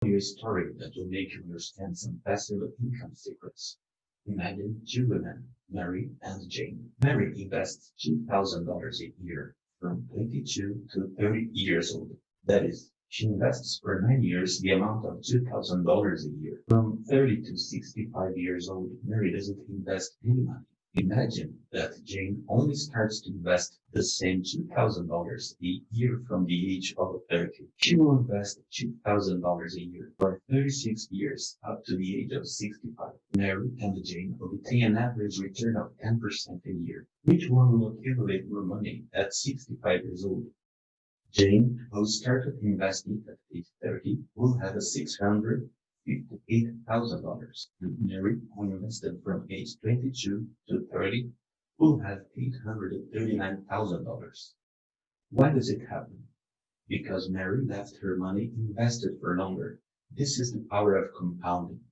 You a story that will make you understand some passive income secrets. Imagine two women, Mary and Jane. Mary invests $2,000 a year from 22 to 30 years old. That is, she invests for 9 years the amount of $2,000 a year. From 30 to 65 years old, Mary doesn't invest any money. Imagine that Jane only starts to invest the same $2,000 a year from the age of 30. She will invest $2,000 a year for 36 years up to the age of 65. Mary and Jane will obtain an average return of 10% a year. Which one will accumulate more money at 65 years old? Jane, who started investing at age 30, will have a $658,000. And Mary, who invested from age 22 to 30, will have $839,000. Why does it happen? Because Mary left her money invested for longer. This is the power of compounding.